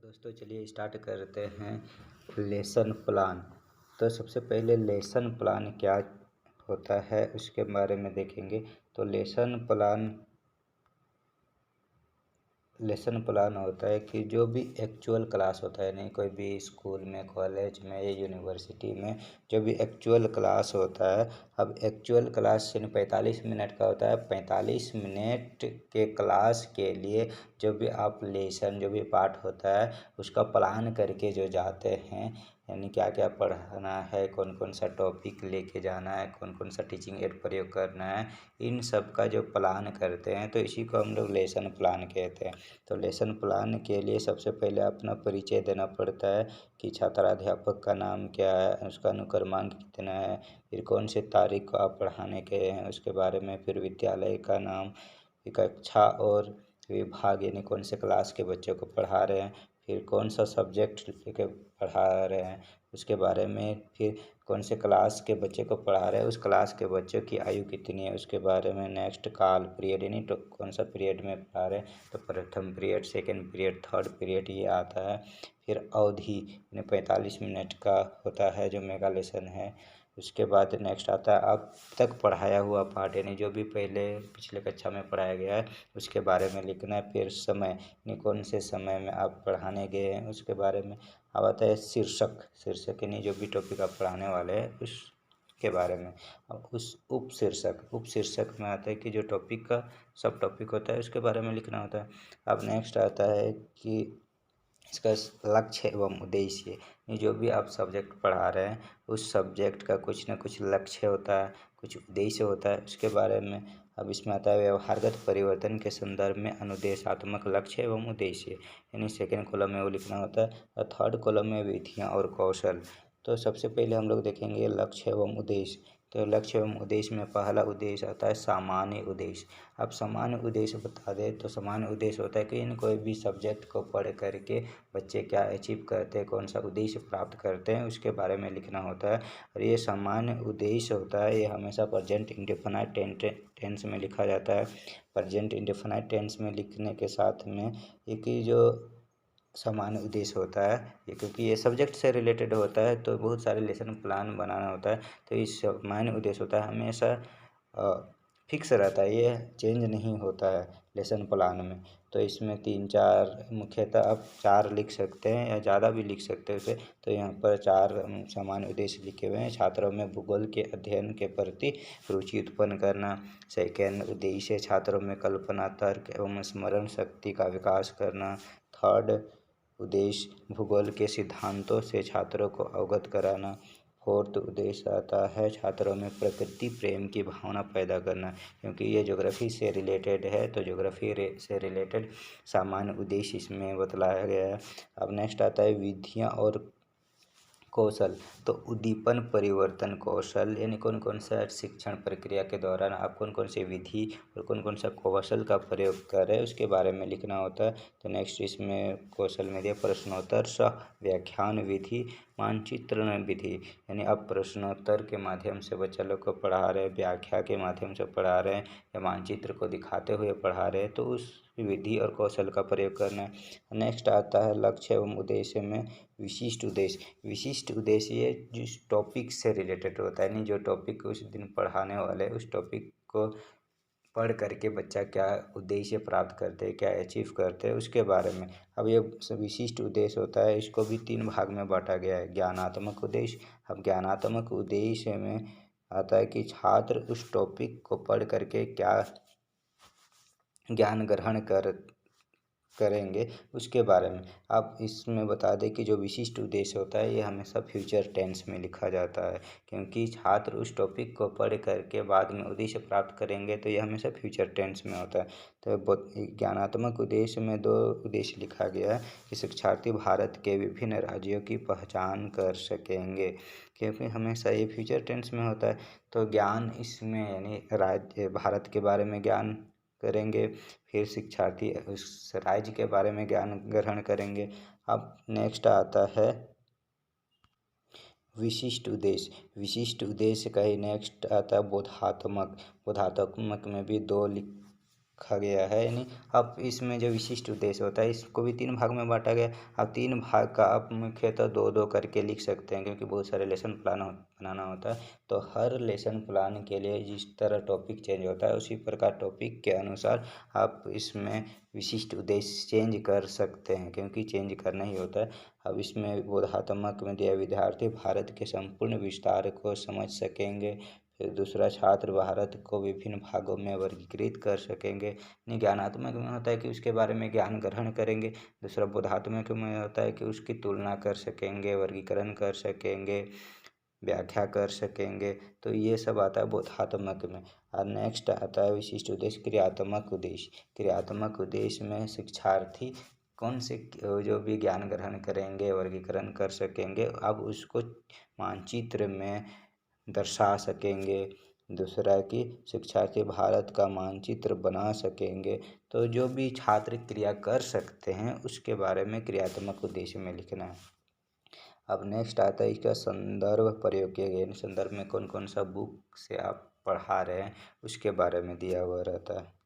दोस्तों चलिए स्टार्ट करते हैं लेसन प्लान। तो सबसे पहले लेसन प्लान क्या होता है उसके बारे में देखेंगे। तो लेसन प्लान होता है कि जो भी एक्चुअल क्लास होता है, नहीं कोई भी स्कूल में, कॉलेज में या यूनिवर्सिटी में जो भी एक्चुअल क्लास होता है। अब एक्चुअल क्लास 45 मिनट का होता है। 45 मिनट के क्लास के लिए जो भी आप लेसन जो भी पार्ट होता है उसका प्लान करके जो जाते हैं, यानी क्या क्या पढ़ाना है, कौन कौन सा टॉपिक लेके जाना है, कौन कौन सा टीचिंग एड प्रयोग करना है, इन सब का जो प्लान करते हैं तो इसी को हम लोग लेसन प्लान कहते हैं। तो लेसन प्लान के लिए सबसे पहले अपना परिचय देना पड़ता है कि छात्राध्यापक का नाम क्या है, उसका अनुक्रमांक कितना है, फिर कौन से तारीख को आप पढ़ाने के हैं उसके बारे में, फिर विद्यालय का नाम, कक्षा और विभाग यानी कौन से क्लास के बच्चों को पढ़ा रहे हैं, फिर कौन सा सब्जेक्ट लेके पढ़ा रहे हैं उसके बारे में, फिर कौन से क्लास के बच्चे को पढ़ा रहे हैं, उस क्लास के बच्चों की आयु कितनी है उसके बारे में, नेक्स्ट काल पीरियड यानी तो कौन सा पीरियड में पढ़ा रहे हैं, तो प्रथम period, second period, third period ये आता है। फिर अवधि यानी 45 मिनट का होता है जो मेगा लेसन है। उसके बाद नेक्स्ट आता है अब तक पढ़ाया हुआ पाठ यानी जो भी पहले पिछले कक्षा में पढ़ाया गया है उसके बारे में लिखना है। फिर समय यानी कौन से समय में आप पढ़ाने गए हैं उसके बारे में। अब आता है शीर्षक यानी जो भी टॉपिक आप पढ़ाने वाले हैं उसके बारे में। अब उस उप शीर्षक में आता है कि जो टॉपिक का सब टॉपिक होता है उसके बारे में लिखना होता है। अब नेक्स्ट आता है कि इसका लक्ष्य एवं उद्देश्य, ये जो भी आप सब्जेक्ट पढ़ा रहे हैं उस सब्जेक्ट का कुछ ना कुछ लक्ष्य होता है, कुछ उद्देश्य होता है उसके बारे में। अब इसमें आता है व्यवहारगत परिवर्तन के संदर्भ में अनुदेशात्मक लक्ष्य एवं उद्देश्य, यानी सेकेंड कॉलम में वो लिखना होता है। और थर्ड कॉलम में विधियाँ और कौशल। तो सबसे पहले हम लोग देखेंगे लक्ष्य एवं उद्देश्य। तो लक्ष्य एवं उद्देश्य में पहला उद्देश्य आता है सामान्य उद्देश्य। अब सामान्य उद्देश्य बता दें तो सामान्य उद्देश्य होता है कि इन कोई भी सब्जेक्ट को पढ़ करके बच्चे क्या अचीव करते हैं, कौन सा उद्देश्य प्राप्त करते हैं उसके बारे में लिखना होता है। और ये सामान्य उद्देश्य होता है ये हमेशा प्रेजेंट इंडेफिनाइट टेंस में लिखा जाता है। प्रेजेंट इंडेफिनाइट टेंस में लिखने के साथ में एक ही जो सामान्य उद्देश्य होता है ये, क्योंकि ये सब्जेक्ट से रिलेटेड होता है तो बहुत सारे लेसन प्लान बनाना होता है। तो इस सामान्य उद्देश्य होता है हमेशा फिक्स रहता है, ये चेंज नहीं होता है लेसन प्लान में। तो इसमें 3-4 मुख्यतः आप 4 लिख सकते हैं या ज़्यादा भी लिख सकते हैं उसे। तो यहाँ पर 4 सामान्य उद्देश्य लिखे हुए हैं। छात्रों में भूगोल के अध्ययन के प्रति रुचि उत्पन्न करना। सेकेंड उद्देश्य छात्रों में कल्पना, तर्क एवं स्मरण शक्ति का विकास करना। थर्ड उद्देश्य भूगोल के सिद्धांतों से छात्रों को अवगत कराना। फोर्थ उद्देश्य आता है छात्रों में प्रकृति प्रेम की भावना पैदा करना, क्योंकि ये ज्योग्राफी से रिलेटेड है तो ज्योग्राफी से रिलेटेड सामान्य उद्देश्य इसमें बतलाया गया है। अब नेक्स्ट आता है विधियाँ और कौशल। तो उद्दीपन परिवर्तन कौशल यानी कौन कौन सा शिक्षण प्रक्रिया के दौरान आप कौन कौन सी विधि और कौन कौन सा कौशल का प्रयोग कर रहे हैं उसके बारे में लिखना होता है। तो नेक्स्ट इसमें कौशल में दिया प्रश्नोत्तर सह व्याख्यान विधि, मानचित्रण विधि, यानी आप प्रश्नोत्तर के माध्यम से बच्चा लोग को पढ़ा रहे हैं, व्याख्या के माध्यम से पढ़ा रहे हैं या मानचित्र को दिखाते हुए पढ़ा रहे हैं तो उस विधि और कौशल का प्रयोग करना है। नेक्स्ट आता है लक्ष्य एवं उद्देश्य में विशिष्ट उद्देश्य। विशिष्ट उद्देश्य ये जिस टॉपिक से रिलेटेड होता है, नहीं जो टॉपिक उस दिन पढ़ाने वाले उस टॉपिक को पढ़ करके बच्चा क्या उद्देश्य प्राप्त करते हैं, क्या अचीव करते हैं उसके बारे में। अब ये विशिष्ट उद्देश्य होता है, इसको भी 3 भाग में बांटा गया है। ज्ञानात्मक उद्देश्य। अब ज्ञानात्मक उद्देश्य में आता है कि छात्र उस टॉपिक को पढ़ करके क्या ज्ञान ग्रहण करेंगे उसके बारे में। अब इसमें बता दें कि जो विशिष्ट उद्देश्य होता है ये हमेशा फ्यूचर टेंस में लिखा जाता है, क्योंकि छात्र उस टॉपिक को पढ़ करके बाद में उद्देश्य प्राप्त करेंगे तो ये हमेशा फ्यूचर टेंस में होता है। तो ज्ञानात्मक उद्देश्य में 2 उद्देश्य लिखा गया है कि शिक्षार्थी भारत के विभिन्न राज्यों की पहचान कर सकेंगे, क्योंकि हमेशा ये फ्यूचर टेंस में होता है। तो ज्ञान इसमें यानी राज्य भारत के बारे में ज्ञान करेंगे, फिर शिक्षार्थी उस राज्य के बारे में ज्ञान ग्रहण करेंगे। अब नेक्स्ट आता है विशिष्ट उद्देश्य। विशिष्ट उद्देश्य का ही नेक्स्ट आता है बोधात्मक। बोधात्मक में भी 2 रखा गया है। यानी अब इसमें जो विशिष्ट उद्देश्य होता है इसको भी 3 भाग में बाँटा गया। अब 3 भाग का आप मुख्यतः 2-2 करके लिख सकते हैं, क्योंकि बहुत सारे लेसन प्लान बनाना होता है। तो हर लेसन प्लान के लिए जिस तरह टॉपिक चेंज होता है उसी प्रकार टॉपिक के अनुसार आप इसमें विशिष्ट उद्देश्य चेंज कर सकते हैं, क्योंकि चेंज करना ही होता है। अब इसमें बोधात्मक में दिया विद्यार्थी भारत के संपूर्ण विस्तार को समझ सकेंगे। फिर दूसरा, छात्र भारत को विभिन्न भागों में वर्गीकृत कर सकेंगे। यानी ज्ञानात्मक में होता है कि उसके बारे में ज्ञान ग्रहण करेंगे। दूसरा बोधात्मक में होता है कि उसकी तुलना कर सकेंगे, वर्गीकरण कर सकेंगे, व्याख्या कर सकेंगे। तो ये सब आता है बोधात्मक में। और नेक्स्ट आता है विशिष्ट उद्देश्य क्रियात्मक उद्देश्य। क्रियात्मक उद्देश्य में शिक्षार्थी कौन से जो भी ज्ञान ग्रहण करेंगे, वर्गीकरण कर सकेंगे, अब उसको मानचित्र में दर्शा सकेंगे। दूसरा कि शिक्षार्थी भारत का मानचित्र बना सकेंगे। तो जो भी छात्र क्रिया कर सकते हैं उसके बारे में क्रियात्मक उद्देश्य में लिखना है। अब नेक्स्ट आता है इसका संदर्भ प्रयोग किया गया, संदर्भ में कौन कौन सा बुक से आप पढ़ा रहे हैं उसके बारे में दिया हुआ रहता है।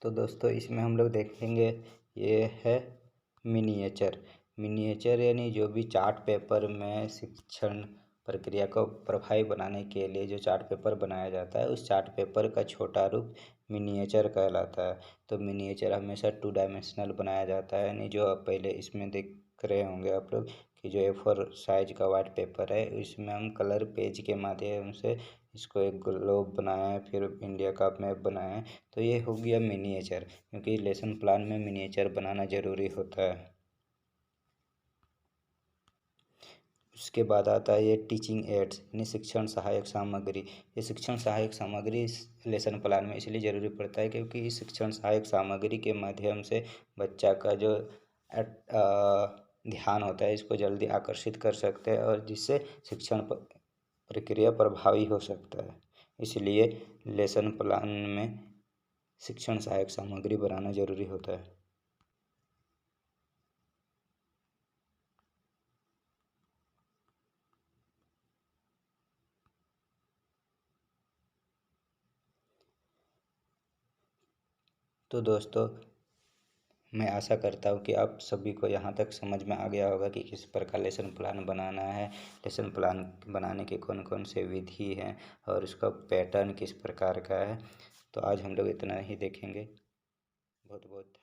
तो दोस्तों इसमें हम लोग देखेंगे, ये है मिनिएचर। मिनिएचर यानी जो भी चार्ट पेपर में शिक्षण प्रक्रिया को प्रभावी बनाने के लिए जो चार्ट पेपर बनाया जाता है उस चार्ट पेपर का छोटा रूप मिनिएचर कहलाता है। तो मिनिएचर हमेशा 2 डायमेंशनल बनाया जाता है, यानी जो आप पहले इसमें देख रहे होंगे आप लोग कि जो A4 साइज का वाइट पेपर है इसमें हम कलर पेज के माध्यम से इसको एक ग्लोब बनाए, फिर इंडिया का मैप बनाए। तो ये हो गया मिनिएचर, क्योंकि लेसन प्लान में मिनिएचर बनाना ज़रूरी होता है। उसके बाद आता है ये टीचिंग एड्स यानी शिक्षण सहायक सामग्री। ये शिक्षण सहायक सामग्री इस लेसन प्लान में इसलिए ज़रूरी पड़ता है क्योंकि इस शिक्षण सहायक सामग्री के माध्यम से बच्चा का जो ध्यान होता है इसको जल्दी आकर्षित कर सकते हैं और जिससे शिक्षण प्रक्रिया प्रभावी हो सकता है। इसलिए लेसन प्लान में शिक्षण सहायक सामग्री बनाना ज़रूरी होता है। तो दोस्तों, मैं आशा करता हूँ कि आप सभी को यहाँ तक समझ में आ गया होगा कि किस प्रकार लेसन प्लान बनाना है, लेसन प्लान बनाने के कौन कौन से विधि हैं और उसका पैटर्न किस प्रकार का है। तो आज हम लोग इतना ही देखेंगे। बहुत बहुत